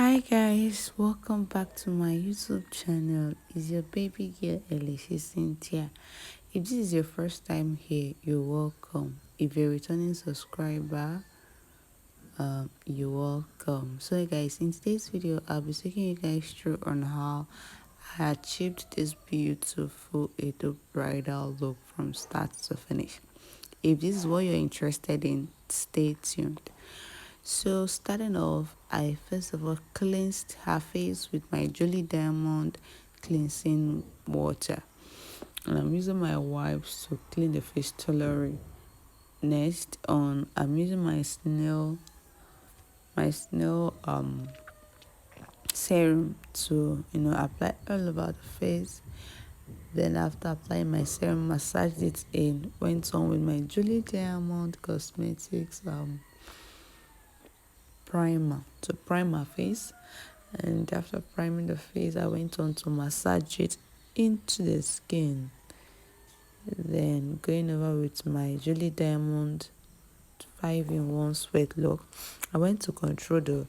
Hi guys, welcome back to my YouTube channel. It's your baby girl Alicia Cynthia. If this is your first time here, you're welcome. If you're a returning subscriber, you're welcome. So guys, in today's video, I'll be taking you guys through on how I achieved this beautiful Edo bridal look from start to finish. If this is what you're interested in, stay tuned. So starting off, I first of all cleansed her face with my Jolly Diamond cleansing water. And I'm using my wipes to clean the face thoroughly. Next I'm using my snail serum to apply all over the face. Then after applying my serum, massage it in, went on with my Jolly Diamond Cosmetics primer to prime my face. And after priming the face, I went on to massage it into the skin. Then going over with my Jolly Diamond 5-in-1 sweat lock, I went to control the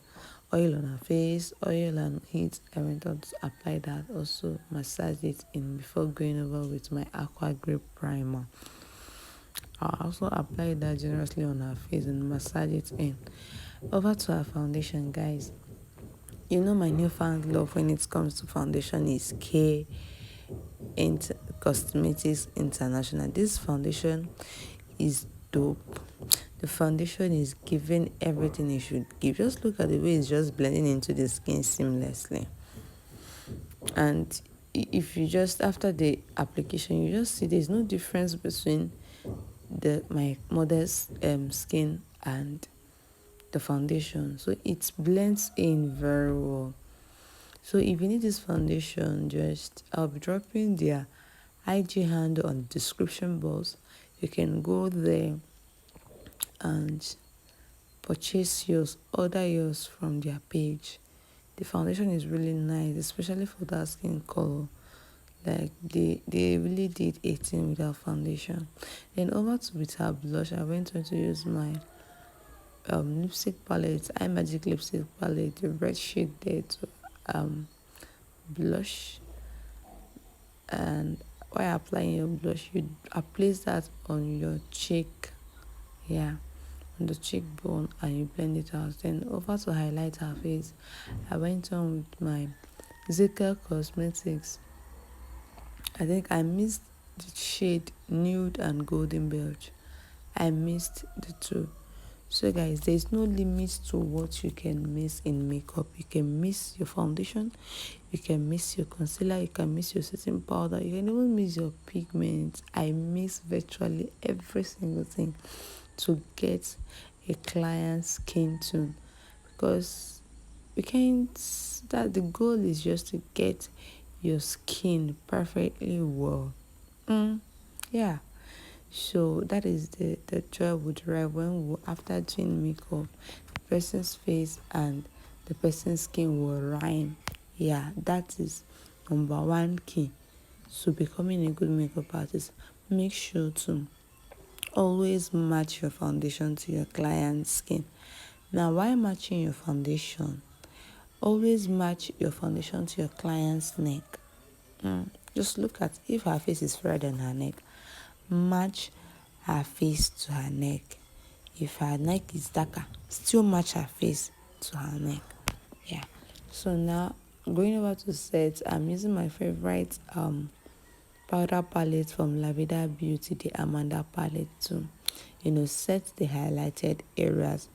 oil on her face, oil and heat. I went on to apply that, also massage it in before going over with my aqua grip primer. I also apply that generously on her face and massage it in. Over to her foundation, guys. You know my newfound love when it comes to foundation is K Cosmetics International. This foundation is dope. The foundation is giving everything it should give. Just look at the way it's just blending into the skin seamlessly. And if you just after the application, you just see there's no difference between my mother's skin and the foundation. So it blends in very well. So if you need this foundation, just I'll be dropping their IG handle on the description box. You can go there and purchase yours, order yours from their page. The foundation is really nice, especially for that skin color. Like they really did 18 with our foundation. Then over to with her blush, I went on to use my lipstick palette, eye magic lipstick palette, the red shade there to blush. And while applying your blush, you place that on your cheek, on the cheekbone, and you blend it out. Then over to highlight her face, I went on with my Zika Cosmetics. I think I missed the shade nude and golden beige. I missed the two. So guys, there's no limit to what you can miss in makeup. You can miss your foundation, you can miss your concealer, you can miss your setting powder, you can even miss your pigments. I miss virtually every single thing to get a client's skin tone, because we can't, that the goal is just to get your skin perfectly well. Yeah. So that is the joy we derive when we, after doing makeup, the person's face and the person's skin will rhyme. Yeah, that is number one key to becoming a good makeup artist. Make sure to always match your foundation to your client's skin. Now, while matching your foundation, always match your foundation to your client's neck. Just look at, if her face is fairer than her neck, match her face to her neck. If her neck is darker, still match her face to her neck. Yeah. So now going over to set, I'm using my favorite powder palette from Lavida Beauty, the Amanda palette, to set the highlighted areas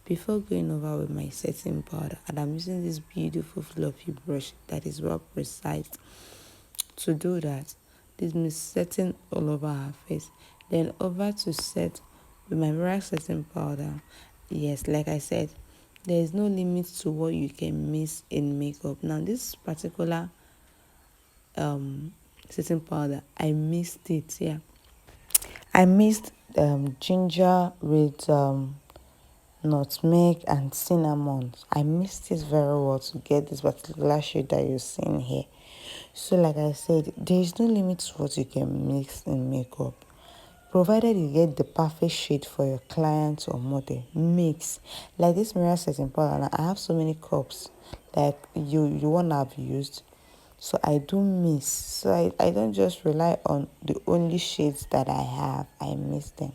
before going over with my setting powder. And I'm using this beautiful fluffy brush that is well precise to do that. This means setting all over her face. Then over to set with my mirror setting powder. Yes, like I said, there is no limit to what you can miss in makeup. Now this particular setting powder, I missed it. Yeah, I missed ginger with nutmeg and cinnamon. I mixed it very well to get this particular shade that you're seeing here. So like I said, there is no limit to what you can mix in makeup. provided you get the perfect shade for your client or model. Mix. Like this mirror setting powder, I have so many cups like you wanna have used, so I do mix. So I don't just rely on the only shades that I have, I mix them.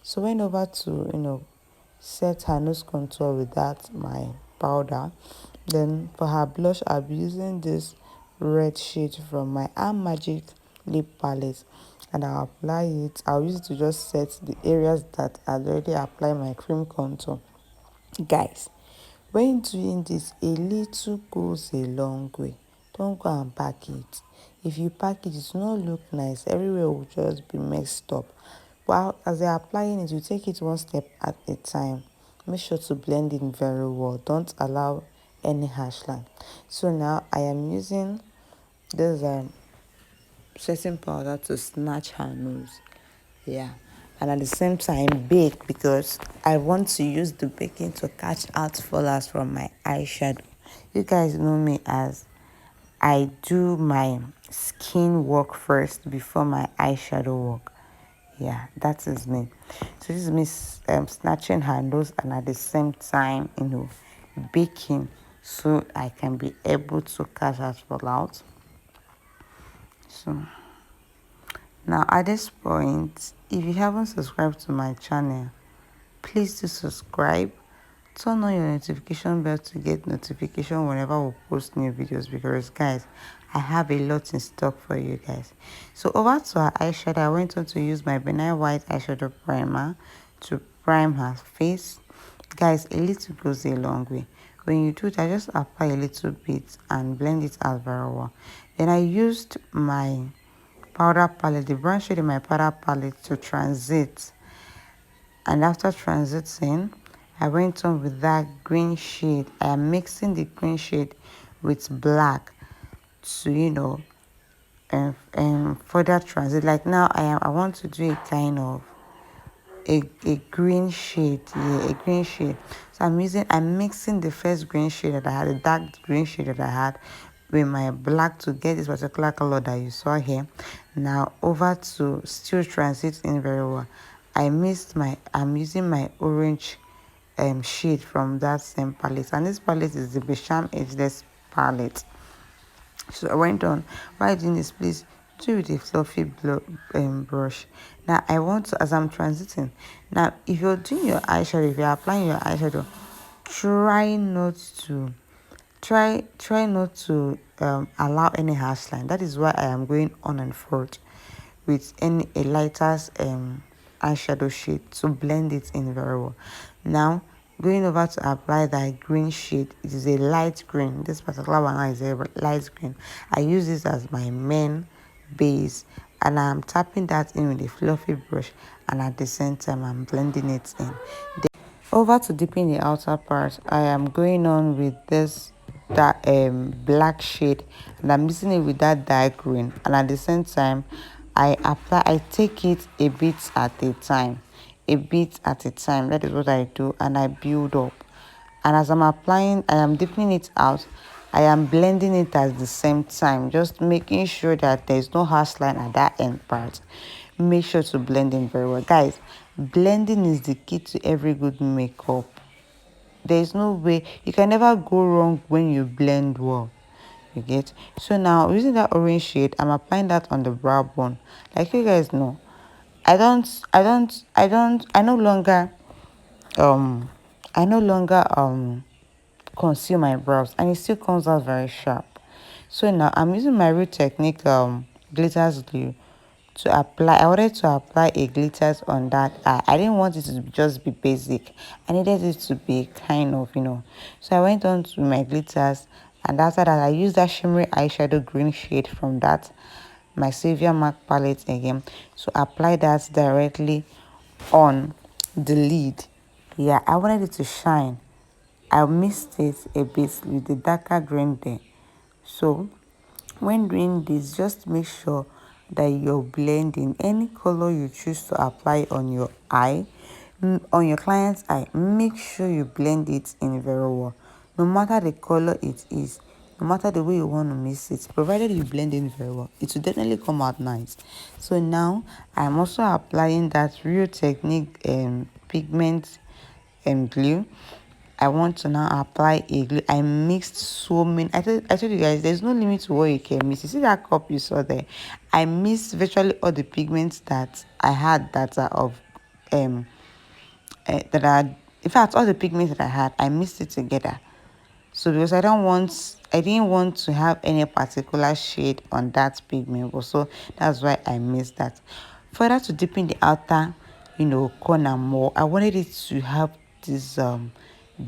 So went over to set her nose contour with that my powder. Then for her blush, I'll be using this red shade from my Arm Magic lip palette, and I'll apply it. I'll use it to just set the areas that I already applied my cream contour. Guys, when doing this, a little goes a long way. Don't go and pack it. If you pack it, it will not look nice. Everywhere will just be messed up. While as you're applying it, you take it one step at a time. Make sure to blend in very well. Don't allow any harsh line. So now I am using this setting powder to snatch her nose. Yeah, and at the same time bake, because I want to use the baking to catch out fallers from my eyeshadow. You guys know me as I do my skin work first before my eyeshadow work. Yeah, that is me. So this is me snatching her nose and at the same time baking, so I can be able to catch out fallout. So now at this point, if you haven't subscribed to my channel, please do subscribe. Turn on your notification bell to get notification whenever we post new videos, because guys, I have a lot in stock for you guys. So over to our eyeshadow, I went on to use my Benign White eyeshadow primer to prime her face. Guys, a little goes a long way. When you do it, I just apply a little bit and blend it out very well. Then I used my powder palette, the brown shade in my powder palette, to transit. And after transiting, I went on with that green shade. I am mixing the green shade with black to further transit. Like now I want to do a kind of a green shade. Yeah, a green shade. So I'm mixing the first green shade that I had, the dark green shade that I had, with my black to get this particular color that you saw here. Now over to still transit in very well. I'm using my orange shade from that same palette, and this palette is the Besham Ageless palette. So I went on, while doing this, please do with a fluffy brush. Now I want to, as I'm transiting, now if you're doing your eyeshadow, if you're applying your eyeshadow, try not to allow any harsh line. That is why I am going on and forth with a lighter eyeshadow shade to blend it in very well. Now going over to apply that green shade. It is a light green. This particular one is a light green. I use this as my main base, and I'm tapping that in with a fluffy brush, and at the same time I'm blending it in. Over to deepen the outer part, I am going on with that black shade, and I'm mixing it with that dark green, and at the same time I take it a bit at a time. That is what I do, and I build up. And as I'm applying, I am deepening it out, I am blending it at the same time, just making sure that there is no harsh line at that end part. Make sure to blend in very well, guys. Blending is the key to every good makeup. There is no way, you can never go wrong when you blend well. You get? So now using that orange shade, I'm applying that on the brow bone. Like you guys know, I no longer conceal my brows, and it still comes out very sharp. So now I'm using my Real Technique glitters glue to apply. I wanted to apply a glitters on that eye. I didn't want it to just be basic. I needed it to be kind of So I went on to my glitters, and after that I used that shimmery eyeshadow green shade from that my Savior Mark palette again to apply that directly on the lid. Yeah, I wanted it to shine. I mixed it a bit with the darker green there. So when doing this, just make sure that you're blending any color you choose to apply on your eye, on your client's eye. Make sure you blend it in very well. No matter the color it is, no matter the way you want to mix it, provided you blend it very well, it will definitely come out nice. So now I'm also applying that Real Technique pigment glue. I want to now apply a glue. I mixed so many. I told you guys there's no limit to what you can mix. You see that cup you saw there? I mixed virtually all the pigments that I had that are of that are, in fact, all the pigments that I had, I mixed it together. So because I didn't want to have any particular shade on that pigment, so that's why I mixed that. Further to deepen the outer, corner more, I wanted it to have this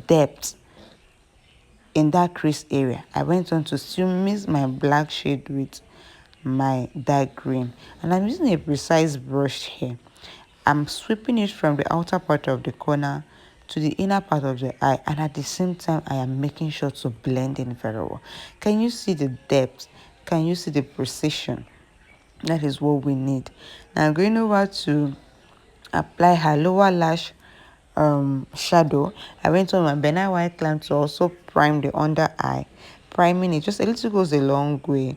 depth in that crease area. I went on to still mix my black shade with my dark green, and I'm using a precise brush here. I'm sweeping it from the outer part of the corner to the inner part of the eye, and at the same time I am making sure to blend in very well. Can you see the depth? Can you see the precision? That is what we need. Now I'm going over to apply her lower lash shadow. I went on my benign white line to also prime the under eye. Priming it just a little goes a long way.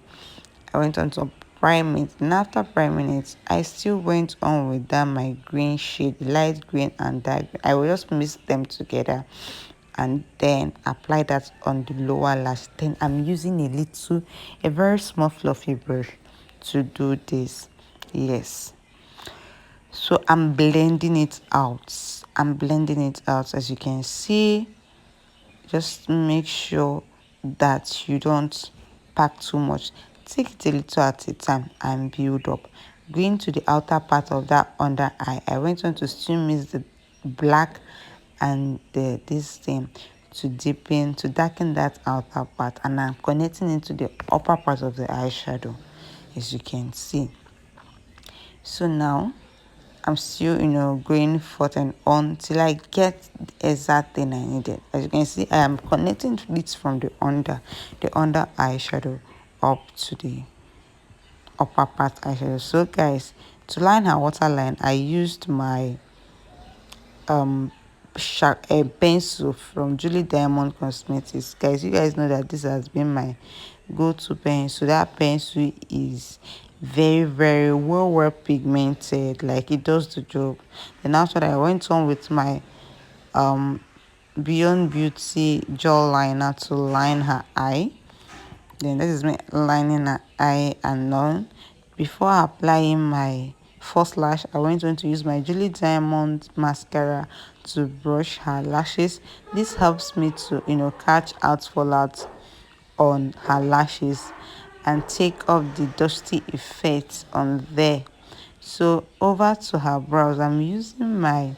I went on to prime it, and after priming it, I still went on with that my green shade, light green and dark green. I will just mix them together and then apply that on the lower lash. Then I'm using a very small fluffy brush to do this. Yes, so I'm blending it out. As you can see. Just make sure that you don't pack too much. Take it a little at a time and build up. Going to the outer part of that under eye, I went on to still mix the black and this thing to darken that outer part, and I'm connecting it to the upper part of the eyeshadow, as you can see. So now I'm still, going forth and on till I get the exact thing I needed. As you can see, I am connecting it from the under eyeshadow up to the upper part eyeshadow. So guys, to line her waterline, I used my a pencil from Julie Diamond Cosmetics. Guys, you guys know that this has been my go-to pencil. That pencil is very, very well pigmented, like it does the job. Then after that, I went on with my Beyond Beauty gel liner to line her eye. Then this is me lining her eye and on. Before applying my first lash, I went on to use my Julie Diamond mascara to brush her lashes. This helps me to catch out fallout on her lashes and take off the dusty effects on there. So over to her brows, I'm using my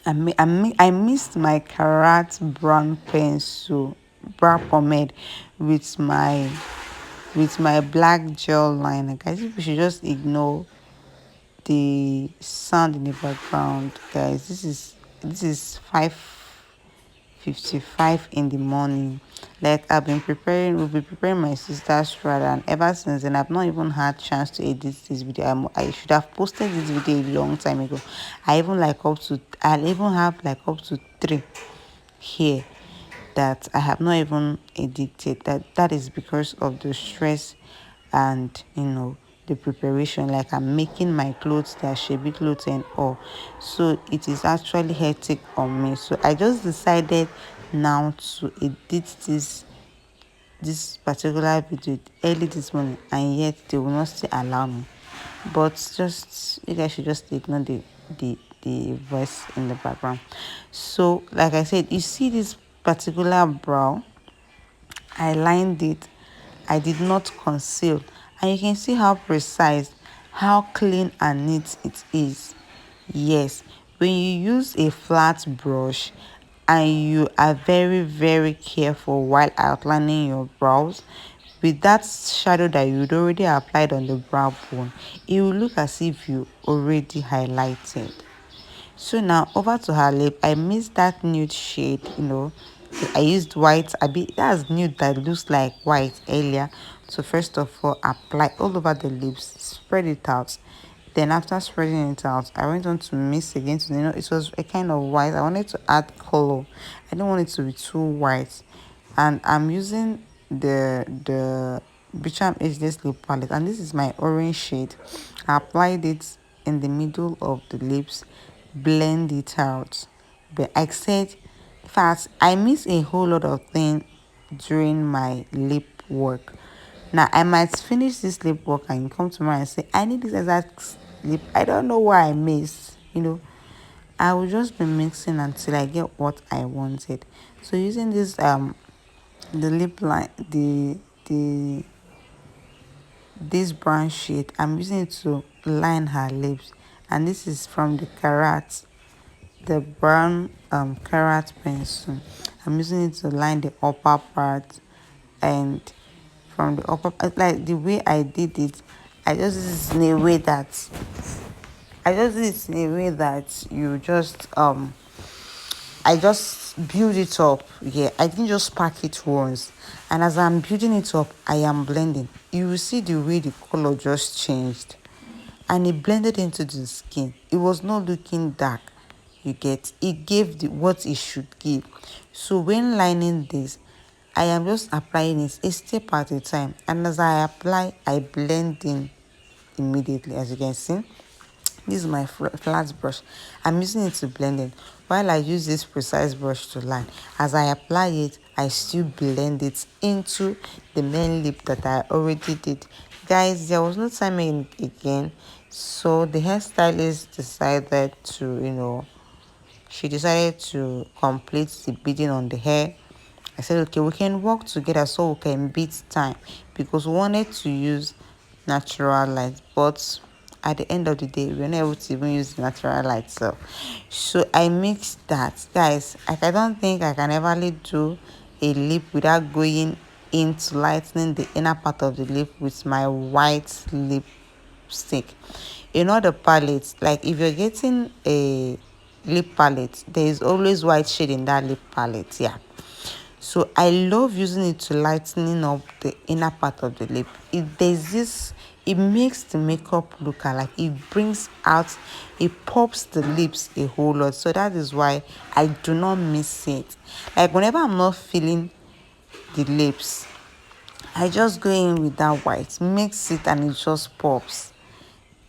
I mixed my Carrot brown pencil brow pomade with my black gel liner. Guys, you should just ignore the sound in the background. Guys, this is 5:55 in the morning. Like we'll be preparing my sister's rather, and ever since then I've not even had chance to edit this video. I should have posted this video a long time ago. I even have like up to 3 here that I have not even edited. That is because of the stress and the preparation. Like I'm making my clothes, their shabby clothes and all, so it is actually hectic on me. So I just decided now to edit this particular video early this morning, and yet they will not still allow me. But just you guys should just ignore the voice in the background. So like I said, you see this particular brow, I lined it. I did not conceal, and you can see how precise, how clean and neat it is. Yes, when you use a flat brush and you are very, very careful while outlining your brows, with that shadow that you'd already applied on the brow bone, it will look as if you already highlighted. So now over to her lip, I mixed that nude shade, I used white. That's nude that looks like white earlier. So first of all, apply all over the lips, spread it out. Then after spreading it out, I went on to mix again. So it was a kind of white. I wanted to add color. I don't want it to be too white, and I'm using the Bicham Ageless Lip Palette, and this is my orange shade. I applied it in the middle of the lips, blend it out. But I said, in fact, I miss a whole lot of things during my lip work. Now I might finish this lip work and you come tomorrow and say, I need this exact lip. I don't know what I miss, I will just be mixing until I get what I wanted. So using this the lip line, the this brown shade, I'm using it to line her lips, and this is from the brown carrot pencil. I'm using it to line the upper part, and from the upper, like the way I did it, I just did it in a way that you just I just build it up. Yeah, I didn't just pack it once. And as I'm building it up, I am blending. You will see the way the color just changed. And it blended into the skin. It was not looking dark. You get, it gave what it should give. So when lining this, I am just applying it a step at a time. And as I apply, I blend in immediately, as you can see. This is my flat brush. I'm using it to blend it. While I use this precise brush to line, as I apply it, I still blend it into the main lip that I already did. Guys, there was no time in again. So the hairstylist decided to, she decided to complete the beading on the hair. I said, okay, we can work together so we can beat time, because we wanted to use natural light, but at the end of the day, we were not able to even use natural light. So I mixed that. Guys, I don't think I can ever do a lip without going into lightening the inner part of the lip with my white lipstick. In other palettes, like if you're getting a lip palette, there is always white shade in that lip palette. Yeah, so I love using it to lightening up the inner part of the lip. It makes the makeup look alike. It brings out, it pops the lips a whole lot. So that is why I do not miss it. Like whenever I'm not feeling the lips, I just go in with that white, mix it, and it just pops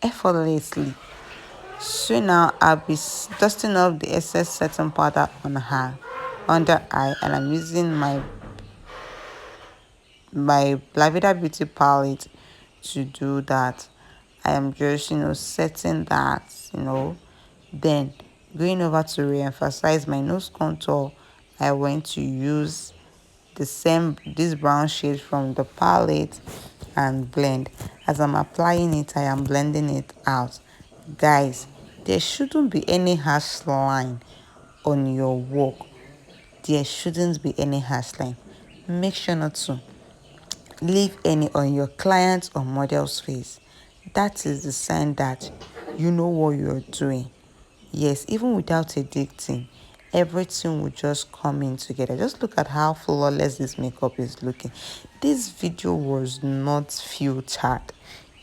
effortlessly. So now I'll be dusting off the excess setting powder on her under eye, and I'm using my Lavida Beauty palette to do that. I am just, setting that, then going over to re-emphasize my nose contour. I went to use this brown shade from the palette and blend. As I'm applying it, I am blending it out. Guys, there shouldn't be any harsh line on your work. There shouldn't be any harsh line. Make sure not to leave any on your client's or model's face. That is the sign that you know what you're doing. Yes, even without editing, everything will just come in together. Just look at how flawless this makeup is looking. This video was not filtered.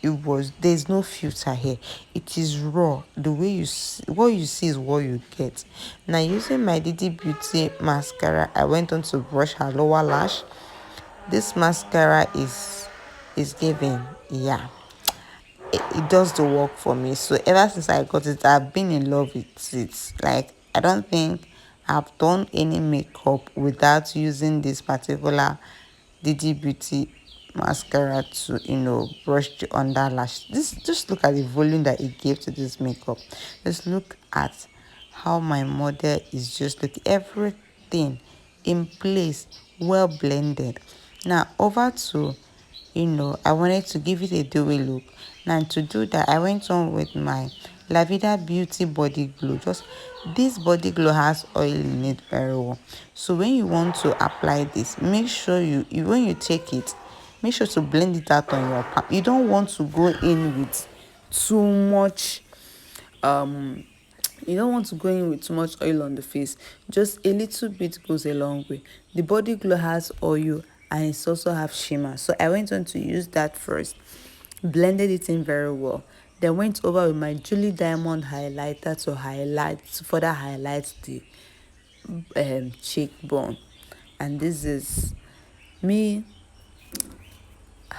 There's no filter here. It is raw. The way you see, what you see is what you get. Now using my Didi Beauty mascara, I went on to brush her lower lash. This mascara is giving, yeah, it does the work for me. So ever since I got it, I've been in love with it. Like I don't think I've done any makeup without using this particular Didi Beauty mascara to brush the under lash. Just look at the volume that it gave to this makeup. Just look at how my model is just looking, everything in place, well blended. Now over to, I wanted to give it a dewy look. Now to do that, I went on with my Lavida Beauty Body Glow. Just this body glow has oil in it very well. So when you want to apply this, make sure when you take it, make sure to blend it out on your palm. You don't want to go in with too much you don't want to go in with too much oil on the face. Just a little bit goes a long way. The body glow has oil and it also have shimmer, so I went on to use that first, blended it in very well, then went over with my Julie Diamond highlighter to further highlight the cheekbone. And this is me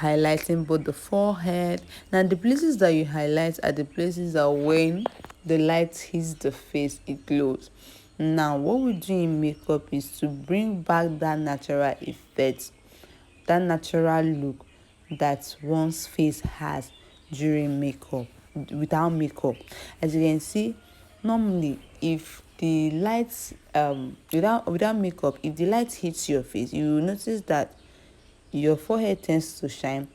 highlighting both the forehead. Now the places that you highlight are the places that when the light hits the face, it glows. Now what we do in makeup is to bring back that natural effect, that natural look that one's face has during makeup, without makeup. As you can see, normally if the lights without makeup, if the light hits your face, you will notice that your forehead tends to shine,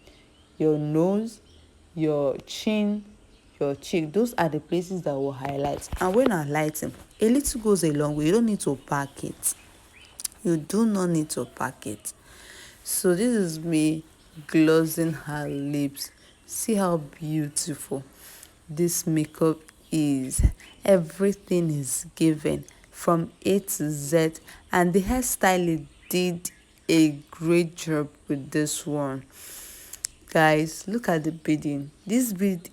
your nose, your chin, your cheek, those are the places that will highlight. And when highlighting, a little goes a long way. You don't need to pack it. You do not need to pack it. So this is me glossing her lips. See how beautiful this makeup is. Everything is given from A to Z, and the hairstylist did a great job with this one. Guys, look at the beading. This bead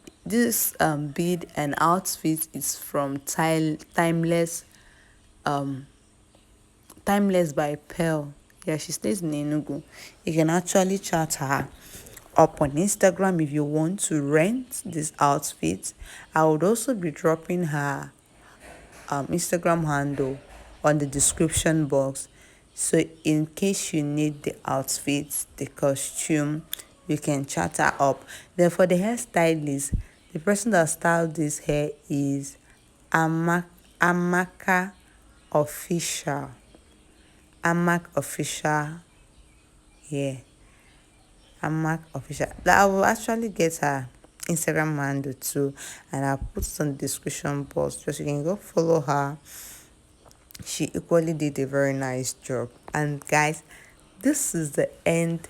and outfit is from Timeless by Pearl. Yeah, she stays in Enugu. You can actually chat her up on Instagram if you want to rent this outfit. I would also be dropping her Instagram handle on the description box. So in case you need the outfit, the costume, you can chat her up. Then for the hairstylist, the person that styled this hair is Amaka Official. Amak Official. Yeah. Amak Official. I will actually get her Instagram handle too, and I'll put it on the description box. Just you can go follow her. She equally did a very nice job. And guys, this is the end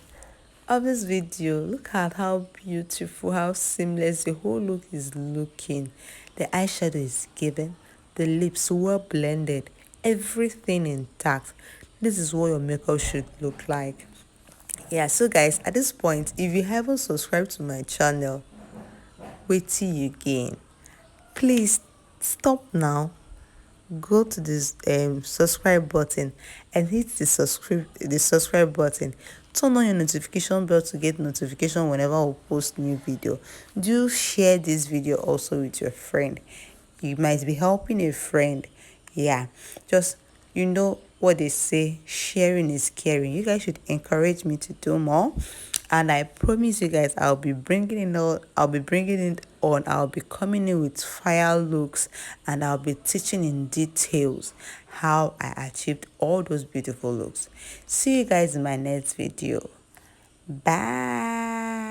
of this video. Look at how beautiful, how seamless the whole look is looking. The eyeshadow is given, the lips well blended, everything intact. This is what your makeup should look like. Yeah, so guys, at this point, if you haven't subscribed to my channel, wait till you gain. Please stop now, go to this subscribe button and hit the subscribe button. Turn on your notification bell to get notification whenever we post new video. Do share this video also with your friend. You might be helping a friend. Yeah, just, you know what they say, sharing is caring. You guys should encourage me to do more, and I promise you guys I'll be coming in with fire looks, and I'll be teaching in details how I achieved all those beautiful looks. See you guys in my next video. Bye.